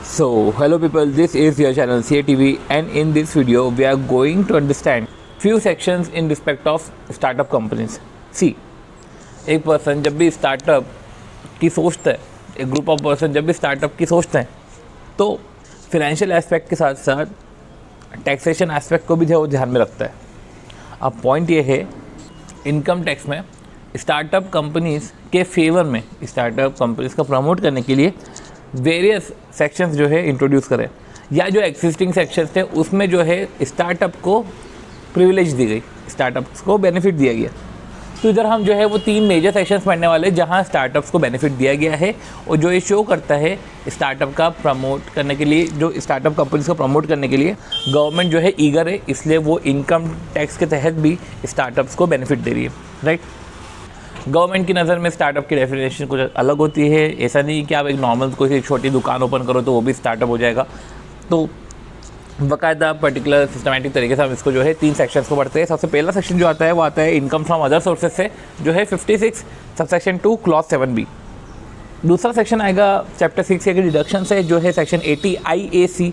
So, hello people, this is your channel CATV, and in this video we are going to understand few sections in respect of startup companies. See, एक person जब भी startup की सोचता है, एक group of person जब भी startup की सोचते हैं, तो फिनेंशियल एस्पेक्ट के साथ साथ टैक्सेशन एस्पेक्ट को भी वो ध्यान में रखता है. अब पॉइंट ये है, इनकम टैक्स में स्टार्टअप कंपनीज़ के फेवर में स्टार्टअप कंपनीज़ को प्रमोट करने के लिए वेरियस सेक्शंस जो है इंट्रोड्यूस करें, या जो एग्जिस्टिंग सेक्शंस थे उसमें जो है स्टार्टअप को प्रिविलेज दी गई, स्टार्टअप्स को बेनिफिट दिया गया. तो इधर हम जो है वो तीन मेजर सेक्शंस पढ़ने वाले जहां स्टार्टअप्स को बेनिफिट दिया गया है, और जो ये शो करता है स्टार्टअप का प्रमोट करने के लिए, जो स्टार्टअप कंपनीज को प्रमोट करने के लिए गवर्नमेंट जो है ईगर है, इसलिए वो इनकम टैक्स के तहत भी स्टार्टअप्स को बेनिफिट दे रही है. राइट, गवर्नमेंट की नज़र में स्टार्टअप की डेफिनेशन कुछ अलग होती है. ऐसा नहीं कि आप एक नॉर्मल कोई एक छोटी दुकान ओपन करो तो वो भी स्टार्टअप हो जाएगा. तो बाकायदा पर्टिकुलर सिस्टमेटिक तरीके से हम इसको जो है तीन सेक्शंस को पढ़ते हैं. सबसे पहला सेक्शन जो आता है वो आता है इनकम फ्रॉम अदर सोर्सेज से, जो है 56 सबसेक्शन 2 क्लॉज 7B. दूसरा सेक्शन आएगा चैप्टर 6 के डिडक्शन से, जो है सेक्शन 80 IAC.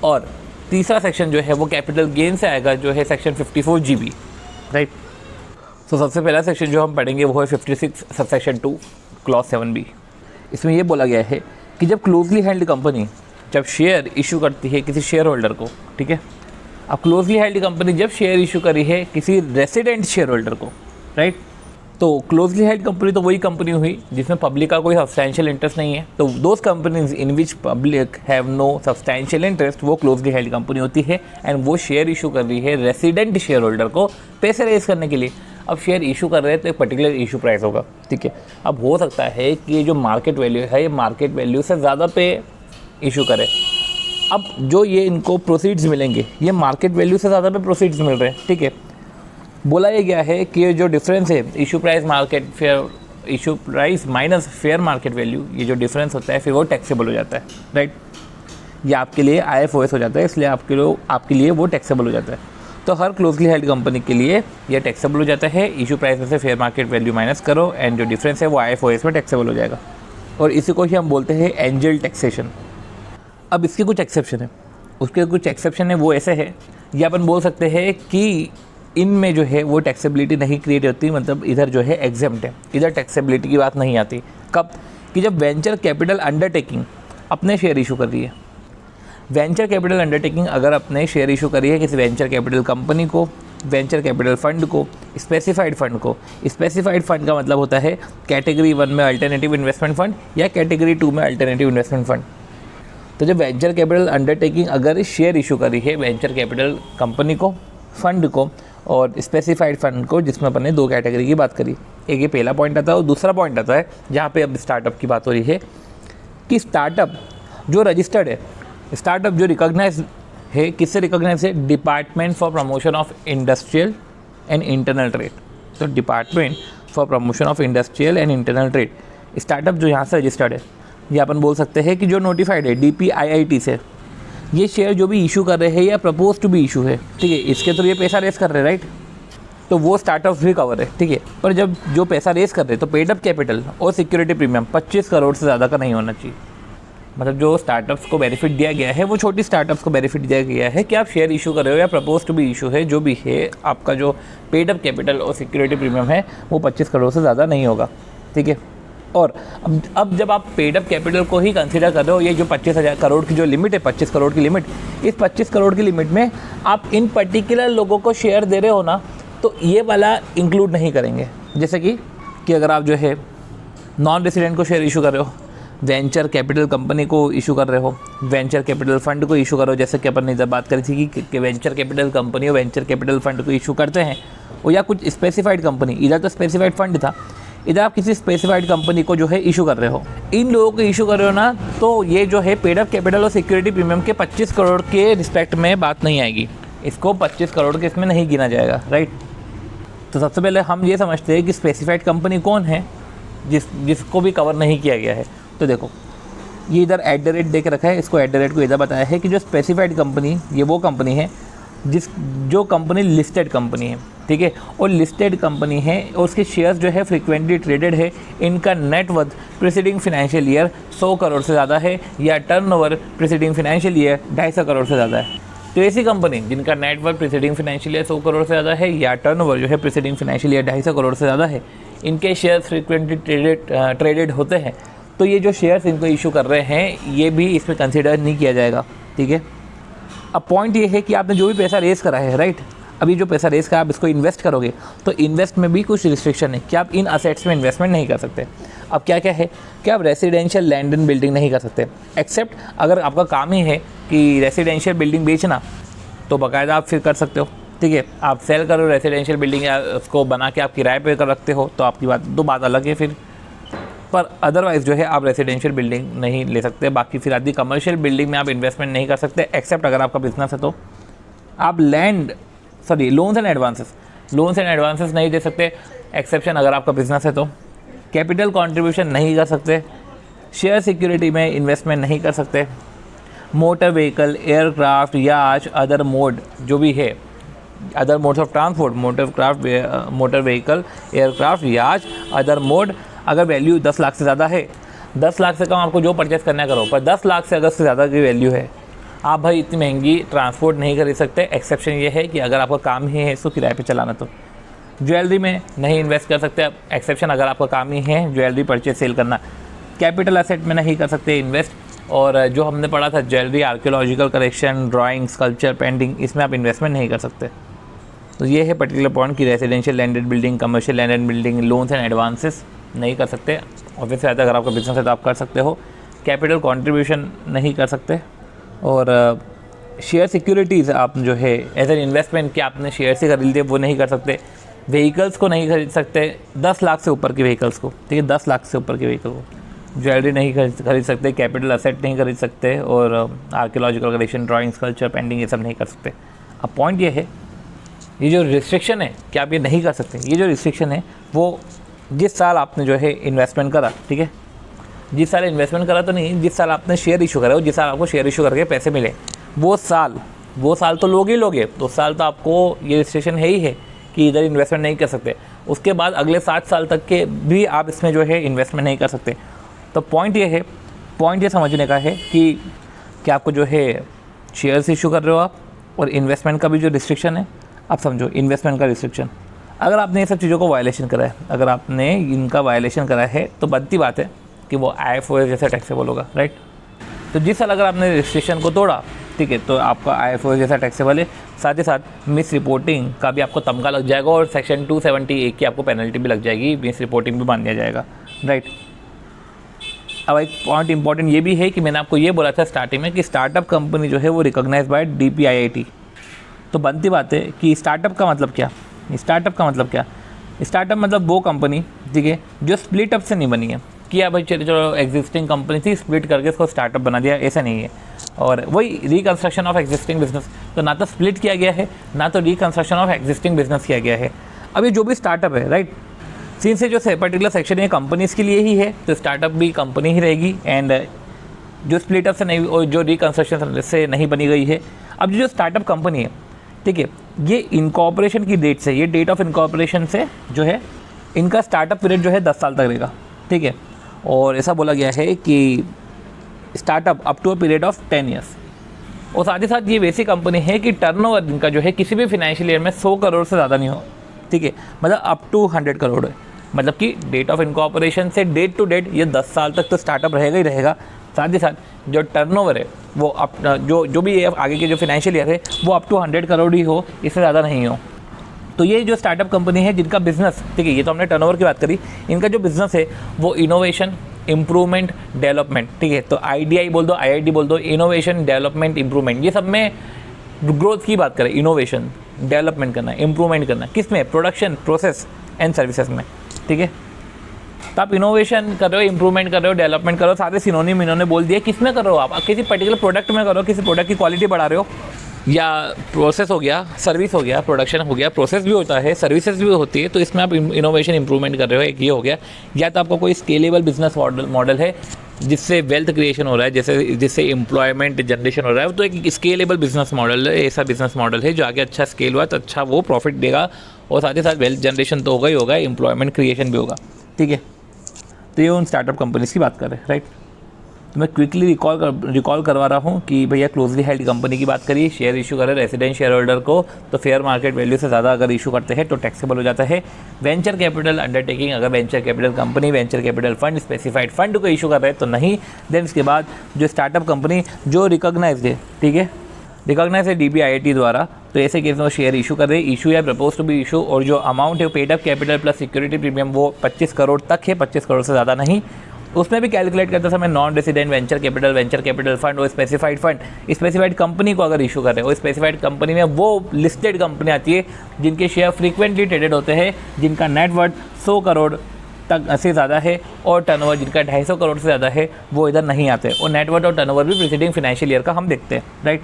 और तीसरा सेक्शन जो है वो कैपिटल गेन से आएगा, जो है सेक्शन 54 GB. राइट, तो सबसे पहला सेक्शन जो हम पढ़ेंगे वो है 56 सबसेक्शन 2 क्लॉज 7B. इसमें ये बोला गया है कि जब क्लोजली हेल्ड कंपनी जब शेयर इशू करती है किसी शेयर होल्डर को, ठीक है, अब क्लोजली हेल्ड कंपनी जब शेयर इशू करी है किसी रेसिडेंट शेयर होल्डर को, राइट, तो क्लोजली हेल्ड कंपनी तो वही कंपनी हुई जिसमें पब्लिक का कोई सब्सटैंशियल इंटरेस्ट नहीं है. तो those companies in which public have no substantial interest वो क्लोजली हेल्ड कंपनी होती है, एंड वो शेयर इशू कर रही है रेसिडेंट शेयर होल्डर को पैसे रेज करने के लिए. अब शेयर इशू कर रहे हैं तो एक पर्टिकुलर इशू प्राइस होगा, ठीक है. अब हो सकता है कि ये जो मार्केट वैल्यू है ये मार्केट वैल्यू से ज़्यादा पे इशू करे. अब जो ये इनको प्रोसीड्स मिलेंगे ये मार्केट वैल्यू से ज़्यादा पे प्रोसीड्स मिल रहे हैं, ठीक है. बोला ये गया है कि ये जो डिफरेंस है issue price market fair, issue price minus fair market value, ये जो डिफरेंस होता है फिर वो टैक्सेबल हो जाता है. राइट, ये आपके लिए IFOS हो जाता है, इसलिए आपके लिए वो टैक्सेबल हो जाता है. तो हर क्लोजली हेल्ड कंपनी के लिए ये टैक्सेबल हो जाता है. इशू प्राइस में से फेयर मार्केट वैल्यू माइनस करो एंड जो डिफरेंस है वो IFOS में टैक्सेबल हो जाएगा, और इसी को ही हम बोलते हैं एंजल टैक्सेशन. अब इसके कुछ एक्सेप्शन है, उसके कुछ एक्सेप्शन है वो ऐसे है, ये अपन बोल सकते हैं कि इनमें जो है वो टैक्सेबिलिटी नहीं क्रिएट होती, मतलब इधर जो है एग्जेम्प्ट है, इधर टैक्सेबिलिटी की बात नहीं आती. कब? कि जब वेंचर कैपिटल अंडरटेकिंग अपने शेयर इशू कर रही है. वेंचर कैपिटल अंडरटेकिंग अगर अपने शेयर इशू करी है किसी वेंचर कैपिटल कंपनी को, वेंचर कैपिटल फंड को, स्पेसिफाइड फंड को. स्पेसिफाइड फंड का मतलब होता है कैटेगरी 1 में अल्टरनेटिव इन्वेस्टमेंट फंड या कैटेगरी 2 में अल्टरनेटिव इन्वेस्टमेंट फंड. तो जब वेंचर कैपिटल अंडरटेकिंग अगर शेयर इशू करी है वेंचर कैपिटल कंपनी को, फंड को और स्पेसिफाइड फंड को, जिसमें अपन ने दो कैटेगरी की बात करी, एक ये पहला पॉइंट आता है. और दूसरा पॉइंट आता है जहाँ पे अब स्टार्टअप की बात हो रही है कि स्टार्टअप जो रजिस्टर्ड है, स्टार्टअप जो रिकॉग्नाइज है, किससे रिकॉग्नाइज है? Department for promotion of industrial and internal trade. तो department for promotion of industrial and internal trade startup जो यहाँ से रजिस्टर्ड है, ये अपन बोल सकते हैं कि जो नोटिफाइड है DPIIT से, ये शेयर जो भी इशू कर रहे हैं या प्रपोज टू बी इशू है, ठीक है, इसके थ्रू ये पैसा रेस कर रहे हैं, राइट, तो वो स्टार्टअप्स भी कवर है, ठीक है. पर जब जो पैसा रेस कर रहे हैं तो पेड अप कैपिटल और सिक्योरिटी प्रीमियम 25 करोड़ से ज़्यादा का नहीं होना चाहिए. मतलब जो स्टार्टअप्स को बेनिफिट दिया गया है वो छोटी स्टार्टअप्स को बेनिफिट दिया गया है कि आप शेयर इशू कर रहे हो या प्रपोज टू बी इशू है, जो भी है आपका जो पेड अप कैपिटल और सिक्योरिटी प्रीमियम है वो 25 करोड़ से ज़्यादा नहीं होगा, ठीक है. और अब जब आप पेड अप कैपिटल को ही कंसीडर कर रहे हो, ये जो 25,000 करोड़ की जो लिमिट है, 25 करोड़ की लिमिट, इस 25 करोड़ की लिमिट में आप इन पर्टिकुलर लोगों को शेयर दे रहे हो ना, तो ये वाला इंक्लूड नहीं करेंगे. जैसे कि अगर आप जो है नॉन रेसिडेंट को शेयर इशू कर रहे हो, वेंचर कैपिटल कंपनी को इशू कर रहे हो, वेंचर कैपिटल फंड को इशू करो, जैसे कि अपन ने इधर बात करी थी कि वेंचर कैपिटल कंपनी और वेंचर कैपिटल फंड को इशू करते हैं, और या कुछ स्पेसिफाइड कंपनी, इधर तो स्पेसिफाइड फंड था, इधर आप किसी स्पेसिफाइड कंपनी को जो है इशू कर रहे हो, इन लोगों को इशू कर रहे हो ना, तो ये जो है पेड अप कैपिटल और सिक्योरिटी प्रीमियम के 25 करोड़ के रिस्पेक्ट में बात नहीं आएगी, इसको 25 करोड़ के इसमें नहीं गिना जाएगा. राइट, तो सबसे पहले हम ये समझते हैं कि स्पेसिफाइड कंपनी कौन है जिसको भी कवर नहीं किया गया है. तो देखो ये इधर @ दे के रखा है, इसको @ को इधर बताया है कि जो स्पेसिफाइड कंपनी, ये वो कंपनी है जो कंपनी लिस्टेड कंपनी है, ठीक है, और लिस्टेड कंपनी है और उसके शेयर्स जो है फ्रिक्वेंटली ट्रेडेड है। इनका net worth preceding financial year 100 crore से ज़्यादा है या turnover preceding financial year 250 crore से ज़्यादा है। तो ऐसी कंपनी जिनका net worth preceding financial year 100 crore से ज़्यादा है या टर्नओवर जो है प्रीसीडिंग फाइनेंशियल ईयर 250 करोड़ से ज़्यादा है, इनके शेयर्स फ्रिक्वेंटली ट्रेडेड होते हैं। तो ये जो शेयर्स इनको इशू कर रहे हैं ये भी इसमें कंसिडर नहीं किया जाएगा, ठीक है। अब पॉइंट ये है कि आपने जो भी पैसा रेस करा है, राइट, अभी जो पैसा रेस का आप इसको इन्वेस्ट करोगे तो इन्वेस्ट में भी कुछ रिस्ट्रिक्शन है कि आप इन असेट्स में इन्वेस्टमेंट नहीं कर सकते। अब क्या क्या है कि आप रेसिडेंशियल लैंड एंड बिल्डिंग नहीं कर सकते, एक्सेप्ट अगर आपका काम ही है कि रेसिडेंशियल बिल्डिंग बेचना, तो बाकायदा आप फिर कर सकते हो, ठीक है। आप सेल करो रेसिडेंशियल बिल्डिंग या उसको बना के आप किराए पे कर रखते हो तो आपकी बात अलग है फिर, पर अदरवाइज़ जो है आप रेसिडेंशियल बिल्डिंग नहीं ले सकते। बाकी फिर आदि कमर्शियल बिल्डिंग में आप इन्वेस्टमेंट नहीं कर सकते, एक्सेप्ट अगर आपका बिजनेस है तो आप लोन्स एंड एडवांसेस नहीं दे सकते, एक्सेप्शन अगर आपका बिजनेस है तो। कैपिटल कंट्रीब्यूशन नहीं कर सकते, शेयर सिक्योरिटी में इन्वेस्टमेंट नहीं कर सकते। मोटर व्हीकल, एयरक्राफ्ट, याच, अदर मोड जो भी है, other modes of transport, motor vehicle, aircraft, याच, अदर मोड, अगर वैल्यू 10 लाख से ज़्यादा है, 10 लाख से कम आपको जो परचेस करना है करो, पर 10 लाख से अगर से ज़्यादा की वैल्यू है, आप भाई इतनी महंगी ट्रांसपोर्ट नहीं खरीद सकते। एक्सेप्शन ये है कि अगर आपका काम ही है इसको किराए पे चलाना, तो ज्वेलरी में नहीं इन्वेस्ट कर सकते, एक्सेप्शन अगर आपका काम ही है ज्वेलरी परचेज सेल करना। कैपिटल एसेट में नहीं कर सकते इन्वेस्ट, और जो हमने पढ़ा था jewellery, archaeological collection, drawing, sculpture, painting, इसमें आप इन्वेस्टमेंट नहीं कर सकते। तो ये है पर्टिकुलर पॉइंट कि residential landed building, commercial landed building, loans and advances नहीं कर सकते। ऑब्वियसली अगर आपका बिजनेस है तो आप कर सकते हो। कैपिटल कंट्रीब्यूशन नहीं कर सकते, और शेयर सिक्योरिटीज़ आप जो है एज एन इन्वेस्टमेंट कि आपने शेयर से खरीदे वो नहीं कर सकते। व्हीकल्स को नहीं खरीद सकते, 10 लाख से ऊपर के व्हीकल्स को, ठीक है, 10 लाख से ऊपर के व्हीकल को। ज्वेलरी नहीं खरीद सकते, कैपिटल असेट नहीं खरीद सकते, और archaeological collection, drawings, culture, painting, ये सब नहीं कर सकते। अब पॉइंट ये है, ये जो रिस्ट्रिक्शन है कि आप ये नहीं कर सकते, ये जो रिस्ट्रिक्शन है वो जिस साल आपने जो है इन्वेस्टमेंट करा, ठीक है, जिस साल इन्वेस्टमेंट करा तो नहीं, जिस साल आपने शेयर इशू करा, जिस साल आपको शेयर इशू करके पैसे मिले, वो साल तो लोगे, तो साल तो आपको ये रिस्ट्रिक्शन है ही है कि इधर इन्वेस्टमेंट नहीं कर सकते। उसके बाद अगले 7 साल तक के भी आप इसमें जो है इन्वेस्टमेंट नहीं कर सकते। तो पॉइंट ये समझने का है कि आपको जो है शेयर्स इशू कर रहे हो आप, और इन्वेस्टमेंट का भी जो रिस्ट्रिक्शन है, आप समझो इन्वेस्टमेंट का रिस्ट्रिक्शन, अगर आपने ये सब चीज़ों को वायलेशन करा है, अगर आपने इनका वायलेशन करा है तो बनती बात है कि वो IFOS जैसा टैक्सेबल होगा, राइट। तो जिस साल अगर आपने रिस्ट्रिक्शन को तोड़ा, ठीक है, तो आपका IFOS जैसा टैक्सेबल है, साथ ही साथ मिस रिपोर्टिंग का भी आपको तमगा लग जाएगा, और सेक्शन 270A की आपको पेनल्टी भी लग जाएगी, मिस रिपोर्टिंग भी मान दिया जाएगा, राइट। अब एक पॉइंट इंपॉर्टेंट ये भी है कि मैंने आपको ये बोला था स्टार्टिंग में कि स्टार्टअप कंपनी जो है वो रिकॉग्नाइज बाय DPIIT। तो बनती बात है कि स्टार्टअप का मतलब क्या, स्टार्टअप मतलब वो कंपनी, ठीक है, जो स्प्लिट अप से नहीं बनी है कि भाई चलो एग्जिस्टिंग कंपनी थी, स्प्लिट करके इसको स्टार्टअप बना दिया, ऐसा नहीं है। और वही रिकंस्ट्रक्शन ऑफ एग्जिस्टिंग बिजनेस, तो ना तो स्प्लिट किया गया है, ना तो रिकंस्ट्रक्शन ऑफ एग्जिस्टिंग बिजनेस किया गया है। अब ये जो भी स्टार्टअप है, राइट, सीन से जो पर्टिकुलर सेक्शन है कंपनीज़ के लिए ही है, तो स्टार्टअप भी कंपनी ही रहेगी, एंड जो स्प्लिट अप से नहीं और जो रिकंस्ट्रक्शन से नहीं बनी गई है। अब जो स्टार्टअप कंपनी है, ठीक है, ये इनकॉर्पोरेशन की डेट से, ये डेट ऑफ इनकॉर्पोरेशन से जो है इनका स्टार्टअप पीरियड जो है 10 साल तक रहेगा, ठीक है। और ऐसा बोला गया है कि startup up to a period of 10 years. और साथ ही साथ ये वैसी कंपनी है कि टर्नओवर इनका जो है किसी भी फाइनेंशियल ईयर में 100 करोड़ से ज़्यादा नहीं हो, ठीक है, मतलब अप टू 100 करोड़ है, मतलब कि डेट ऑफ इनकॉर्पोरेशन से डेट टू डेट ये 10 साल तक तो स्टार्टअप रहेगा ही रहेगा। साथ ही साथ जो टर्नओवर है वो जो भी आगे के जो फाइनेंशियल ईयर है वो अप टू 100 करोड़ ही हो, इससे ज़्यादा नहीं हो। तो ये जो स्टार्टअप कंपनी है जिनका बिजनेस, ठीक है, ये तो हमने टर्नओवर की बात करी, इनका जो बिजनेस है वो इनोवेशन, इम्प्रूवमेंट, डेवलपमेंट, ठीक है, तो IDI बोल दो, IIT बोल दो, इनोवेशन, डेवलपमेंट, इम्प्रूवमेंट, ये सब में ग्रोथ की बात करें, इनोवेशन, डेवलपमेंट करना, इम्प्रूवमेंट करना, किस में, प्रोडक्शन, प्रोसेस एंड सर्विसेज में, ठीक है। तो आप इनोवेशन कर रहे हो, इंप्रूवमेंट कर रहे हो, डेवलपमेंट कर रहे हो, सारे सिनोनिम इन्होंने बोल दिए, किस में कर रहे हो आप किसी पर्टिकुलर प्रोडक्ट में करो, किसी प्रोडक्ट की क्वालिटी बढ़ा रहे हो, या प्रोसेस हो गया, सर्विस हो गया, प्रोडक्शन हो गया, प्रोसेस भी होता है, सर्विसेज भी होती है, तो इसमें आप इनोवेशन इंप्रूवमेंट कर रहे हो, एक ये हो गया। या तो आपका कोई स्केलेबल बिजनेस मॉडल है जिससे वेल्थ क्रिएशन हो रहा है, जिससे एम्प्लॉयमेंट जनरेशन हो रहा है, तो एक स्केलेबल बिजनेस मॉडल है, ऐसा बिजनेस मॉडल है जो आगे अच्छा स्केल हुआ तो अच्छा वो प्रॉफिट देगा और साथ ही साथ वेल्थ जनरेशन तो होगा ही होगा, एम्प्लॉयमेंट क्रिएशन भी होगा, ठीक है। तो ये उन स्टार्टअप कंपनीज की बात कर रहे हैं, राइट। तो मैं क्विकली रिकॉल करवा रहा हूँ कि भैया क्लोजली हेल्ड कंपनी की बात करिए, शेयर इशू करें रेसिडेंट शेयर होल्डर को तो फेयर मार्केट वैल्यू से ज़्यादा अगर इशू करते हैं तो टैक्सेबल हो जाता है। वेंचर कैपिटल अंडरटेकिंग, अगर venture capital company, venture capital fund, specified fund को इशू कर रहे हैं तो नहीं। देन उसके बाद जो स्टार्टअप कंपनी जो रिकॉग्नाइज्ड है, ठीक है, रिकॉग्नाइज है DPIIT द्वारा, तो ऐसे केस में वो शेयर इशू कर रहे हैं, इशू या प्रपोज टू बी इशू, और जो अमाउंट है paid up capital plus security premium वो 25 करोड़ तक है, 25 करोड़ से ज़्यादा नहीं। उसमें भी कैलकुलेट करते समय non resident venture capital fund और स्पेसिफाइड फंड, स्पेसिफाइड कंपनी को अगर इशू कर रहे हो, स्पेसिफाइड कंपनी में वो लिस्टेड कंपनी आती है जिनके शेयर फ्रीक्वेंटली ट्रेडेड होते हैं, जिनका नेटवर्थ 100 करोड़ तक से ज़्यादा है और टर्नओवर जिनका 250 करोड़ से ज़्यादा है, वो इधर नहीं आते। और नेटवर्थ और टर्नओवर भी प्रीसीडिंग फाइनेंशियल ईयर का हम देखते हैं, राइट।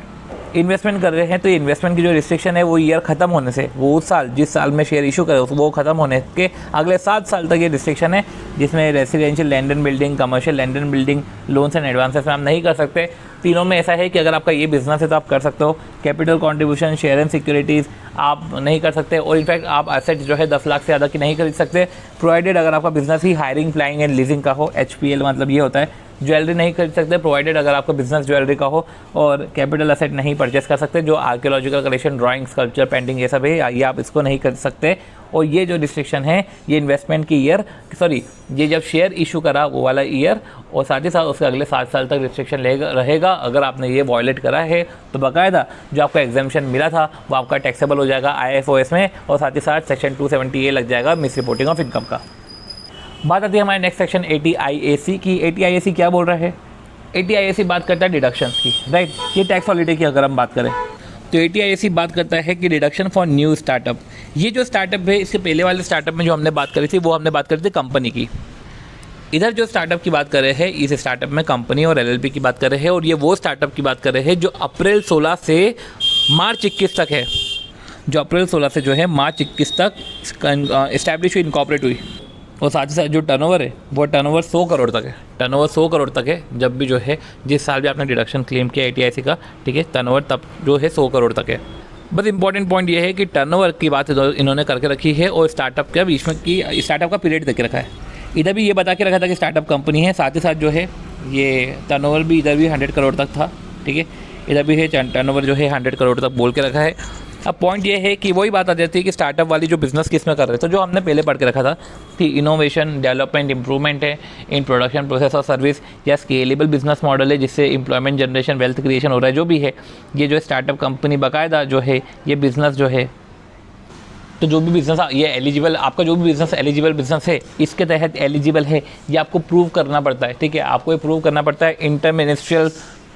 इन्वेस्टमेंट कर रहे हैं तो इन्वेस्टमेंट की जो रिस्ट्रिक्शन है वो ईयर ख़त्म होने से, वो उस साल जिस साल में शेयर इशू करे वो ख़त्म होने के अगले 7 साल तक ये रिस्ट्रिक्शन है, जिसमें residential land and building, commercial land and building, loans and advances में आप नहीं कर सकते। तीनों में ऐसा है कि अगर आपका ये बिजनेस है तो आप कर सकते हो। Capital contribution, share and securities आप नहीं कर सकते, और इनफैक्ट आप एसेट जो है 10 लाख से ज़्यादा की नहीं खरीद सकते, प्रोवाइडेड अगर आपका बिजनेस ही हायरिंग, फ्लाइंग एंड लीजिंग का हो। HPL मतलब ये होता है। ज्वेलरी नहीं खरीद सकते प्रोवाइडेड अगर आपका बिजनेस ज्वेलरी का हो, और कैपिटल असेट नहीं परचेस कर सकते, जो archaeological collection, drawing, sculpture, painting ये सब है, ये आप इसको नहीं कर सकते। और ये जो रिस्ट्रिक्शन है ये इन्वेस्टमेंट की ईयर, सॉरी ये जब शेयर इशू करा वो वाला ईयर, और साथ ही साथ उसके अगले 7 साल तक रिस्ट्रिक्शन रहेगा। अगर आपने ये वॉयलेट करा है तो बाकायदा जो आपका एग्जाम्पशन मिला था वो आपका टैक्सेबल हो जाएगा IFOS में, और साथ ही साथ सेक्शन 270A लग जाएगा मिस रिपोर्टिंग ऑफ इनकम का। बात आती है हमारे नेक्स्ट सेक्शन ATIAC की। ATIAC क्या बोल रहा है? ATIAC बात करता है डिडक्शंस की, राइट। ये टैक्स हॉलीडे की अगर हम बात करें तो ATIAC बात करता है कि डिडक्शन फॉर न्यू स्टार्टअप। ये जो स्टार्टअप है, इसके पहले वाले स्टार्टअप में जो हमने बात करी थी वो हमने बात करी थी कंपनी की। इधर जो स्टार्टअप की बात कर रहे हैं, इस स्टार्टअप में कंपनी और LLP की बात कर रहे हैं, और ये वो स्टार्टअप की बात कर रहे हैं जो अप्रैल 16 से मार्च 21 तक है, जो अप्रैल 16 से जो है मार्च 21 तक इस्टेब्लिश हुई, इनकॉर्पोरेट हुई। और साथ ही साथ जो टर्नओवर है वो टर्नओवर 100 करोड़ तक है, टर्नओवर 100 करोड़ तक है। जब भी जो है जिस साल भी आपने डिडक्शन क्लेम किया ATIAC का, ठीक है, टर्नओवर तब जो है 100 करोड़ तक है। बस इंपॉर्टेंट पॉइंट ये है कि टर्नओवर की बात इन्होंने करके रखी है, और स्टार्टअप के बीच में की स्टार्टअप का पीरियड दे के रखा है। इधर भी ये बता के रखा था कि स्टार्टअप कंपनी है, साथ ही साथ जो है ये टर्नओवर भी इधर भी 100 करोड़ तक था, ठीक है, इधर भी है टर्नओवर जो है 100 करोड़ तक बोल के रखा है। अब पॉइंट ये है कि वही बात आ जाती है कि स्टार्टअप वाली जो बिज़नेस किस में कर रहे थे, तो जो हमने पहले पढ़ के रखा था कि इनोवेशन, डेवलपमेंट, इंप्रूवमेंट है इन प्रोडक्शन प्रोसेस और सर्विस, या स्केलेबल बिजनेस मॉडल है जिससे एम्प्लॉयमेंट जनरेशन, वेल्थ क्रिएशन हो रहा है, जो भी है ये जो स्टार्टअप कंपनी बाकायदा जो है ये बिज़नेस जो है, तो जो भी बिज़नेस ये एलिजिबल, आपका जो भी बिज़नेस एलिजिबल बिज़नेस है इसके तहत एलिजिबल है, ये आपको प्रूव करना पड़ता है, ठीक है, आपको ये प्रूव करना पड़ता है इंटर मिनिस्ट्रियल,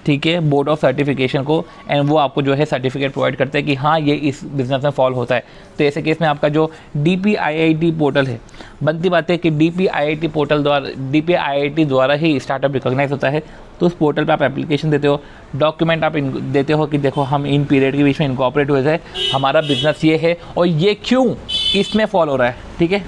ठीक है, बोर्ड ऑफ सर्टिफिकेशन को, एंड वो आपको जो है सर्टिफिकेट प्रोवाइड करते हैं कि हाँ ये इस बिज़नेस में फॉल होता है। तो ऐसे केस में आपका जो DPIIT पोर्टल है, बनती बात है कि DPIIT पोर्टल द्वारा, DPIIT द्वारा ही स्टार्टअप रिकॉग्नाइज होता है। तो उस पोर्टल पे आप एप्लीकेशन देते हो, डॉक्यूमेंट आप देते हो कि देखो हम इन पीरियड के बीच में इनकॉर्पोरेट हुए थे, हमारा बिज़नेस ये है और ये क्यों इसमें फॉल हो रहा है, ठीक है,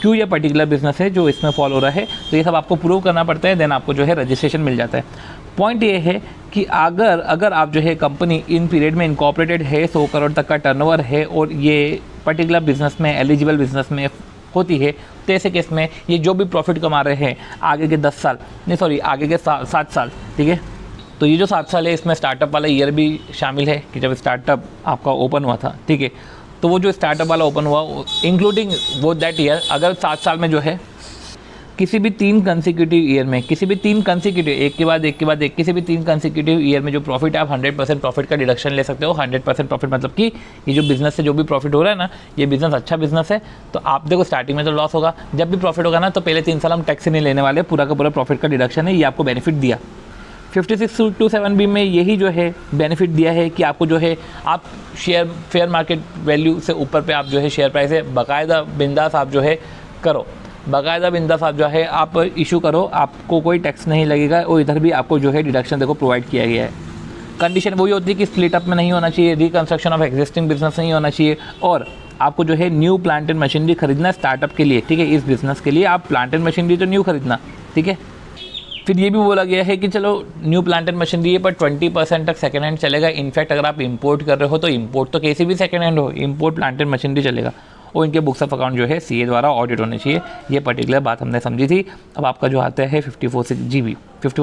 क्यों ये पर्टिकुलर बिज़नेस है जो इसमें फॉल हो रहा है, तो ये सब आपको प्रूव करना पड़ता है, देन आपको जो है रजिस्ट्रेशन मिल जाता है। पॉइंट ये है कि अगर आप जो है कंपनी इन पीरियड में इनकॉर्पोरेटेड है, 100 करोड़ तक का टर्नओवर है और ये पर्टिकुलर बिजनेस में, एलिजिबल बिजनेस में होती है, तो ऐसे केस में ये जो भी प्रॉफिट कमा रहे हैं आगे के 10 साल, नहीं सॉरी आगे के 7 साल, ठीक है, तो ये जो 7 साल है इसमें स्टार्टअप वाला ईयर भी शामिल है कि जब स्टार्टअप आपका ओपन हुआ था, ठीक है, तो वो जो स्टार्टअप वाला ओपन हुआ इंक्लूडिंग वो दैट ईयर, अगर 7 साल में जो है किसी भी 3 कंसेक्यूटिव ईयर में, किसी भी 3 कंसेक्यूटिव, एक के बाद एक, किसी भी 3 कंसेक्यूटिव ईयर में जो प्रॉफिट है आप 100% प्रॉफिट का डिडक्शन ले सकते हो। 100% प्रॉफिट मतलब कि ये जो बिज़नेस से जो भी प्रॉफिट हो रहा है ना, ये बिज़नेस अच्छा बिज़नेस है, तो आप देखो स्टार्टिंग में तो लॉस होगा, जब भी प्रॉफिट होगा ना तो पहले 3 साल हम टैक्स ही नहीं लेने वाले, पूरा का पूरा प्रॉफिट का डिडक्शन है, ये आपको बेनिफिट दिया। 5627B में यही जो है बेनिफिट दिया है कि आपको जो है आप शेयर फेयर मार्केट वैल्यू से ऊपर पे आप जो है शेयर प्राइस है बाकायदा बिंदास आप जो है करो, बाकायदा बिंदास आप जो है आप इशू करो, आपको कोई टैक्स नहीं लगेगा, और इधर भी आपको जो है डिडक्शन देखो प्रोवाइड किया गया है। कंडीशन वही होती है कि स्प्लिट अप में नहीं होना चाहिए, रिकंस्ट्रक्शन ऑफ एग्जिस्टिंग बिजनेस नहीं होना चाहिए, और आपको जो है न्यू प्लांट एंड मशीनरी खरीदना स्टार्टअप के लिए, ठीक है, इस बिज़नेस के लिए आप प्लांट एंड मशीनरी तो न्यू खरीदना, ठीक है। फिर ये भी बोला गया है कि चलो न्यू प्लांट एंड मशीनरी है पर 20% तक सेकेंड हैंड चलेगा। इनफैक्ट अगर आप इंपोर्ट कर रहे हो तो इंपोर्ट तो कैसे भी सेकेंड हैंड हो, इंपोर्ट प्लांट एंड मशीनरी चलेगा। और इनके बुक्स ऑफ अकाउंट जो है सीए द्वारा ऑडिट होने चाहिए। ये पर्टिकुलर बात हमने समझी थी। अब आपका जो आता है 54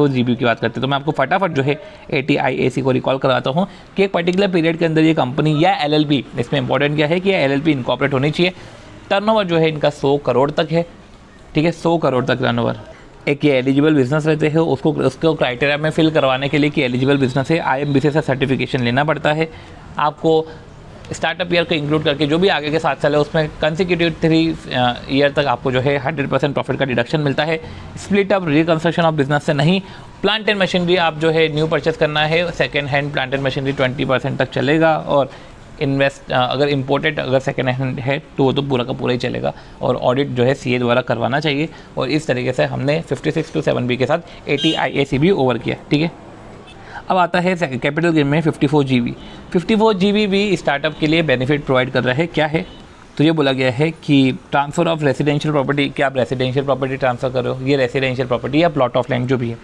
GB की बात करते हैं, तो मैं आपको फटाफट जो है ATIAC को रिकॉल कराता हूँ कि एक पर्टिकुलर पीरियड के अंदर ये कंपनी या LLP, इसमें इंपॉर्टेंट क्या है कि LLP इनकॉर्पोरेट होनी चाहिए। टर्नओवर जो है इनका 100 करोड़ तक है, ठीक है, 100 करोड़ तक टर्नओवर। एक ये एलिजिबल बिजनेस रहते हैं, उसको क्राइटेरिया में फिल करवाने के लिए कि एलिजिबल बिजनेस है, IMBC से सर्टिफिकेशन लेना पड़ता है आपको। स्टार्टअप ईयर को इंक्लूड करके जो भी आगे के 7 साल है उसमें कंसेक्यूटिव 3 ईयर तक आपको जो है 100% प्रॉफिट का डिडक्शन मिलता है। Split up reconstruction of business से नहीं। प्लांट एंड मशीनरी आप जो है न्यू परचेस करना है, second hand plant and machinery 20% तक चलेगा, और अगर इम्पोर्टेड अगर सेकेंड हैंड है तो वो तो पूरा का पूरा ही चलेगा, और ऑडिट जो है सीए द्वारा करवाना चाहिए। और इस तरीके से हमने 56 to 7B के साथ ATIAC भी ओवर किया, ठीक है। अब आता है कैपिटल गेन में 54 GB भी स्टार्टअप के लिए बेनिफिट प्रोवाइड कर रहा है। क्या है? तो ये बोला गया है कि ट्रांसफ़र ऑफ रेजिडेंशियल प्रॉपर्टी, क्या आप रेजिडेंशियल प्रॉपर्टी ट्रांसफ़र कर रहे हो, ये रेजिडेंशियल प्रॉपर्टी या प्लॉट ऑफ लैंड जो भी है,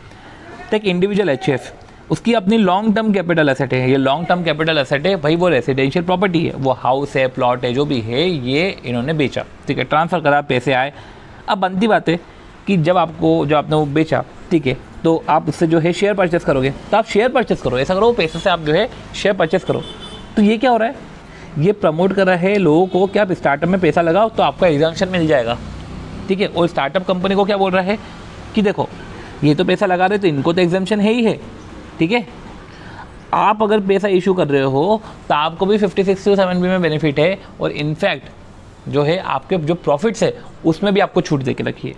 तो एक इंडिविजुअल HF उसकी अपनी लॉन्ग टर्म कैपिटल एसेट है। ये लॉन्ग टर्म कैपिटल एसेट है भाई, वो रेजिडेंशियल प्रॉपर्टी है, वो हाउस है, प्लॉट है, जो भी है, ये इन्होंने बेचा, ठीक है, ट्रांसफ़र करा, पैसे आए। अब बनती बात है कि जब आपने वो बेचा, ठीक है, तो आप उससे जो है शेयर परचेस करोगे, तो आप शेयर परचेस करो, ऐसा करो पैसे से आप जो है शेयर परचेस करो। तो ये क्या हो रहा है, ये प्रमोट कर रहा है लोगों को कि आप स्टार्टअप में पैसा लगाओ तो आपको एग्जाम्पशन मिल जाएगा, ठीक है। और स्टार्टअप कंपनी को क्या बोल रहा है कि देखो ये तो पैसा लगा रहे तो इनको तो एग्जाम्पशन है ही है, ठीक है। आप अगर पैसा इशू कर रहे हो तो आपको भी 56 to 7B में बेनिफिट है, और इनफैक्ट जो है आपके जो प्रॉफिट्स है उसमें भी आपको छूट दे के रखिए।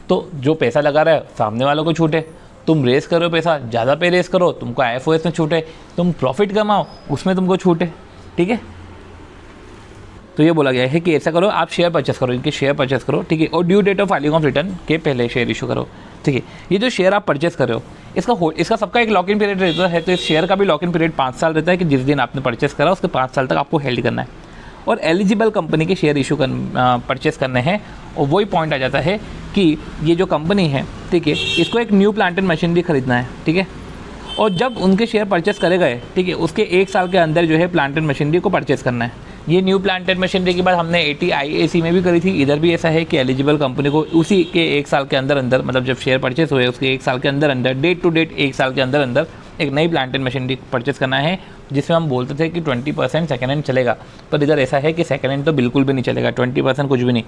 तो जो पैसा लगा रहा है सामने वालों को छूट है, तुम रेस करो पैसा, ज़्यादा पे रेस करो तुमको IFOS में छूट है, तुम प्रॉफिट कमाओ उसमें तुमको छूट है, ठीक है। तो ये बोला गया है कि ऐसा करो, आप शेयर परचेस करो, इनके शेयर परचेस करो, ठीक है, और due date of filing of return के पहले शेयर इशू करो, ठीक है। ये जो शेयर आप परचेस कर रहे हो इसका सबका एक लॉक इन पीरियड रहता है, तो इस शेयर का भी लॉक इन पीरियड 5 साल रहता है कि जिस दिन आपने परचेस करा उसके 5 साल तक आपको हेल्ड करना है, और एलिजिबल कंपनी के शेयर इशू परचेस करने हैं। और वही पॉइंट आ जाता है कि ये जो कंपनी है, ठीक है, इसको एक न्यू प्लांट एंड मशीनरी खरीदना है, ठीक है, और जब उनके शेयर परचेस करे गए, ठीक है, उसके 1 साल के अंदर जो है प्लांट एंड मशीनरी को परचेस करना है। ये न्यू प्लांट एंड मशीनरी की बात हमने ATIAC में भी करी थी, इधर भी ऐसा है कि एलिजिबल कंपनी को उसी के 1 साल के अंदर मतलब जब शेयर परचेस हुए उसके 1 साल के अंदर डेट टू डेट 1 साल के अंदर एक नई प्लांट एंड मशीनरी परचेस करना है, जिसमें हम बोलते थे कि 20% सेकेंड हैंड चलेगा, पर इधर ऐसा है कि सेकेंड हैंड तो बिल्कुल भी नहीं चलेगा, 20% कुछ भी नहीं।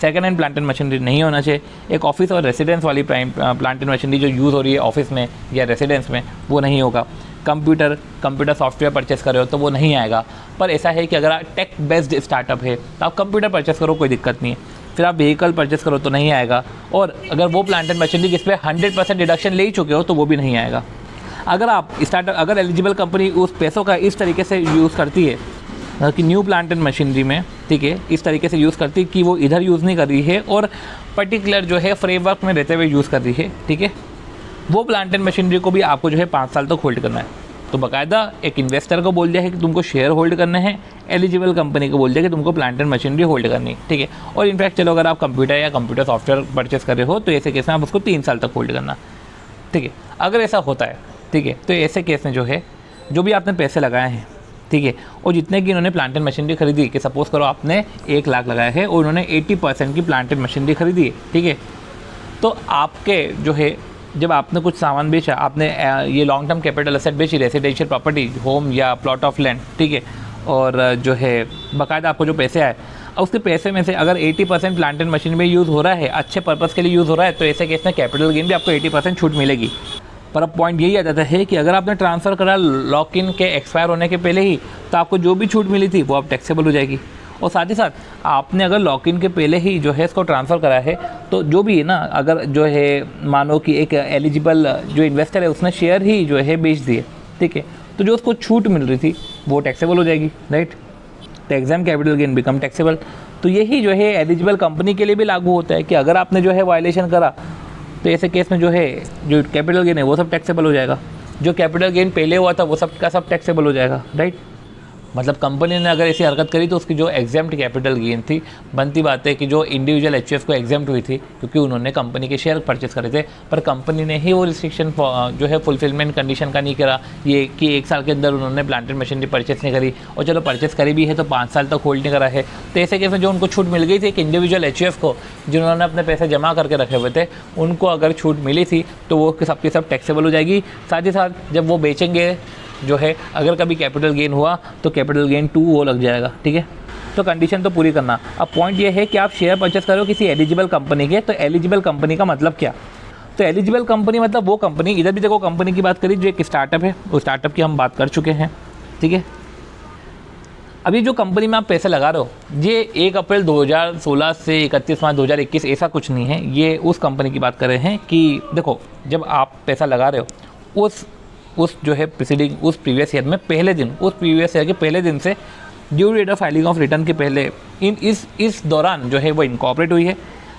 Second hand plant and machinery नहीं होना चाहिए। एक ऑफिस और रेसिडेंस वाली प्लांट एंड मशीनरी जो यूज़ हो रही है ऑफिस में या रेसिडेंस में, वो नहीं होगा। कंप्यूटर सॉफ्टवेयर परचेस कर रहे हो तो वो नहीं आएगा। पर ऐसा है कि अगर आप टेक बेस्ड स्टार्टअप है तो आप कंप्यूटर परचेस करो, कोई दिक्कत नहीं है। फिर आप व्हीकल परचेस करो तो नहीं आएगा, और अगर वो प्लांट एंड मशीनरी जिस पर 100% डिडक्शन ले ही चुके हो तो वो भी नहीं आएगा। अगर एलिजिबल कंपनी उस पैसों का इस तरीके से यूज़ करती है कि न्यू प्लांट एंड मशीनरी में, ठीक है, इस तरीके से यूज़ करती है कि वो इधर यूज़ नहीं कर रही है और पर्टिकुलर जो है फ्रेमवर्क में रहते हुए यूज़ कर रही है, ठीक है, वो प्लांट एंड मशीनरी को भी आपको जो है 5 साल तक होल्ड करना है। तो बाकायदा एक इन्वेस्टर को बोल दिया है कि तुमको शेयर होल्ड करने हैं, एलिजिबल कंपनी को बोल दिया कि तुमको प्लांट एंड मशीनरी होल्ड करनी है, ठीक है। और इनफैक्ट चलो अगर आप कंप्यूटर या कंप्यूटर सॉफ्टवेयर परचेस कर रहे हो तो ऐसे केस में आप उसको 3 साल तक होल्ड करना, ठीक है। अगर ऐसा होता है, ठीक है, तो ऐसे केस में जो है जो भी आपने पैसे लगाए हैं, ठीक है, और जितने की इन्होंने प्लांट एंड मशीनरी खरीदी, कि सपोज़ करो आपने 1 लाख लगाया है और उन्होंने 80% की प्लांट एंड मशीनरी खरीदी है, ठीक है, तो आपके जो है जब आपने कुछ सामान बेचा, आपने ये लॉन्ग टर्म कैपिटल एसेट बेची, रेजिडेंशियल प्रॉपर्टी, होम या प्लॉट ऑफ लैंड, ठीक है, और जो है बाकायदा आपको जो पैसे आए, और उसके पैसे में से अगर 80% प्लांट एंड मशीनरी में यूज़ हो रहा है, अच्छे पर्पज़ के लिए यूज़ हो रहा है, तो ऐसे केस में कैपिटल गेन भी आपको 80% छूट मिलेगी। पर अब पॉइंट यही आ जाता है कि अगर आपने ट्रांसफ़र करा लॉक इन के एक्सपायर होने के पहले ही, तो आपको जो भी छूट मिली थी वो अब टैक्सेबल हो जाएगी। और साथ ही साथ आपने अगर लॉक इन के पहले ही जो है इसको ट्रांसफ़र करा है, तो जो भी है ना, अगर जो है मानो कि एक एलिजिबल जो इन्वेस्टर है उसने शेयर ही जो है बेच दिए, ठीक है, तो जो उसको छूट मिल रही थी वो टैक्सेबल हो जाएगी, राइट। तो exam capital gain become taxable. तो यही जो है एलिजिबल कंपनी के लिए भी लागू होता है कि अगर आपने जो है वायलेशन करा तो ऐसे केस में जो है जो कैपिटल गेन है वो सब टैक्सेबल हो जाएगा, जो कैपिटल गेन पहले हुआ था वो सब का सब टैक्सेबल हो जाएगा, राइट। मतलब कंपनी ने अगर ऐसी हरकत करी तो उसकी जो एग्जेम्प्ट कैपिटल गेन थी, बनती बात है कि जो इंडिविजुअल एचयूएफ को एग्जेम्प्ट हुई थी क्योंकि उन्होंने कंपनी के शेयर परचेस करे थे, पर कंपनी ने ही वो रिस्ट्रिक्शन जो है फुलफिलमेंट कंडीशन का नहीं करा, ये कि 1 साल के अंदर उन्होंने प्लांट एंड मशीनरी परचेस नहीं करी, और चलो परचेस करी भी है तो 5 साल तक होल्ड नहीं करा है। तो ऐसे केस में जो उनको छूट मिल गई थी एक इंडिविजुअल एचयूएफ को, जिन्होंने अपने पैसे जमा करके रखे हुए थे, उनको अगर छूट मिली थी तो वो सबकी सब टैक्सेबल हो जाएगी। साथ ही साथ जब वो बेचेंगे जो है, अगर कभी कैपिटल गेन हुआ तो कैपिटल गेन 2 वो लग जाएगा, ठीक है। तो कंडीशन तो पूरी करना। अब पॉइंट ये है कि आप शेयर परचेस करो किसी एलिजिबल कंपनी के, तो एलिजिबल कंपनी का मतलब क्या? तो एलिजिबल कंपनी मतलब वो कंपनी, इधर भी देखो कंपनी की बात करी जो एक स्टार्टअप है, उस स्टार्टअप की हम बात कर चुके हैं, ठीक है। अभी जो कंपनी में आप पैसे लगा रहे हो ये 1 अप्रैल 2016 से 31 मार्च 2021 ऐसा कुछ नहीं है, ये उस कंपनी की बात कर रहे हैं कि देखो जब आप पैसा लगा रहे हो उस जो है प्रीसीडिंग उस प्रीवियस ईयर में पहले दिन, उस प्रीवियस ईयर के पहले दिन से due date of filing of return के पहले इस दौरान जो है वो इनकॉर्पोरेट हुई है।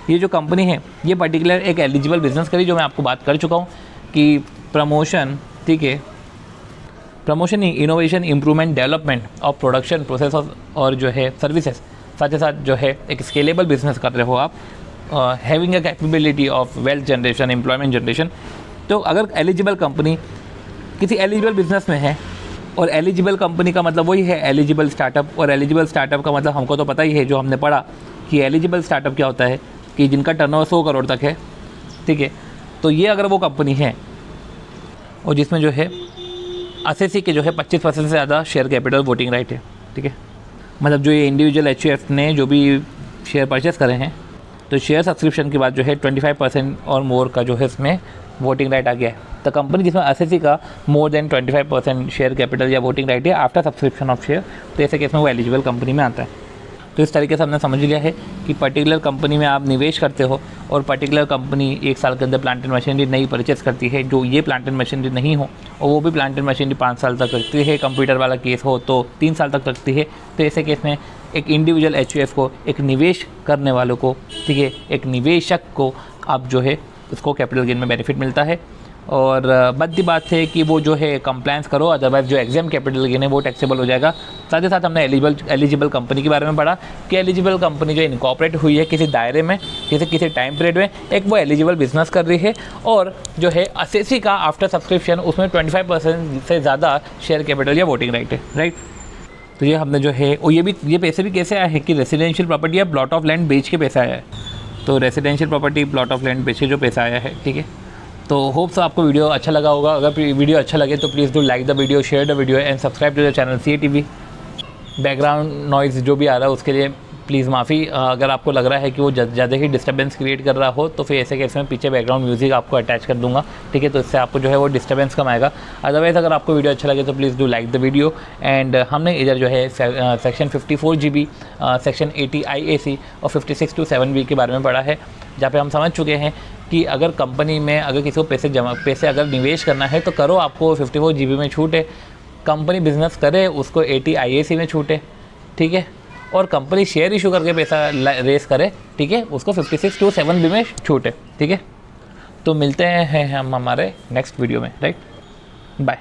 ये जो कंपनी है ये पर्टिकुलर एक एलिजिबल बिजनेस करी, जो मैं आपको बात कर चुका हूँ कि प्रमोशन, ठीक है, promotion innovation improvement development of production process और जो है सर्विसेज, साथ ही साथ जो है एक स्केलेबल बिजनेस कर रहे हो आप, having a capability of wealth generation, employment generation. तो अगर एलिजिबल कंपनी किसी एलिजिबल बिजनेस में है, और एलिजिबल कंपनी का मतलब वही है एलिजिबल स्टार्टअप, और एलिजिबल स्टार्टअप का मतलब हमको तो पता ही है जो हमने पढ़ा कि एलिजिबल स्टार्टअप क्या होता है कि जिनका टर्नओवर 100 करोड़ तक है, ठीक है। तो ये अगर वो कंपनी है और जिसमें जो है एसएससी के जो है 25% से ज़्यादा शेयर कैपिटल वोटिंग राइट है, ठीक है, मतलब जो ये इंडिविजुअल एचयूएफ ने जो भी शेयर परचेस करे हैं, तो शेयर सब्सक्रिप्शन के बाद जो है 25% और मोर का जो है इसमें वोटिंग राइट आ गया है। तो कंपनी जिसमें एसएससी का मोर देन 25% शेयर कैपिटल या वोटिंग राइट है आफ्टर सब्सक्रिप्शन ऑफ शेयर, तो ऐसे केस में वो एलिजिबल कंपनी में आता है। तो इस तरीके से हमने समझ लिया है कि पर्टिकुलर कंपनी में आप निवेश करते हो और पर्टिकुलर कंपनी 1 साल के अंदर प्लांट एंड मशीनरी नई परचेस करती है, जो ये प्लांट एंड मशीनरी नहीं हो और वो भी प्लांट एंड मशीनरी 5 साल तक रखती है, कंप्यूटर वाला केस हो तो 3 साल तक रखती है। तो ऐसे केस में एक इंडिविजुअल एचयूएफ को, एक निवेश करने वालों को, ठीक है, एक निवेशक को आप जो है उसको कैपिटल गेन में बेनिफिट मिलता है। और बद्दी बात है कि वो जो है कंप्लायंस करो, अदरवाइज जो एग्जाम कैपिटल गेन है वो टैक्सेबल हो जाएगा। साथ ही साथ हमने एलिजिबल कंपनी के बारे में पढ़ा कि एलिजिबल कंपनी जो इनकॉर्पोरेट हुई है किसी दायरे में, किसी टाइम पीरियड में, एक वो एलिजिबल बिजनेस कर रही है, और जो है एसएससी का आफ्टर सब्सक्रिप्शन उसमें 25% से ज़्यादा शेयर कैपिटल या वोटिंग राइट है, राइट। तो ये हमने जो है, और ये पैसे भी कैसे आए हैं कि रेसिडेंशियल प्रॉपर्टी या प्लॉट ऑफ लैंड बेच के पैसा आया है। तो residential property plot of land बेच के जो पैसा आया है, ठीक है। तो होप्स आपको वीडियो अच्छा लगा होगा। अगर वीडियो अच्छा लगे तो please do like the video, share the video and subscribe to the channel CATV। Background noise जो भी आ रहा है उसके लिए प्लीज़ माफ़ी। अगर आपको लग रहा है कि वो ज़्यादा ही डिस्टर्बेंस क्रिएट कर रहा हो तो फिर ऐसे केस में पीछे बैकग्राउंड म्यूजिक आपको अटैच कर दूंगा, ठीक है। तो इससे आपको जो है वो डिस्टर्बेंस कम आएगा। अदरवाइज़ अगर आपको वीडियो अच्छा लगे तो please do like the video. And हमने इधर जो है सेक्शन 54 GB, सेक्शन 80 IAC और 56 to 7B के बारे में पढ़ा है, जहाँ पे हम समझ चुके हैं कि अगर कंपनी में अगर किसी को पैसे अगर निवेश करना है तो करो, आपको 54 GB में छूट है। कंपनी बिजनेस करे उसको 80 IAC में छूट है, ठीक है। और कंपनी शेयर इशू करके पैसा रेस करे, ठीक है, उसको 56 to 7B में छूट है, ठीक है। तो मिलते हैं हम हमारे नेक्स्ट वीडियो में, राइट। बाय।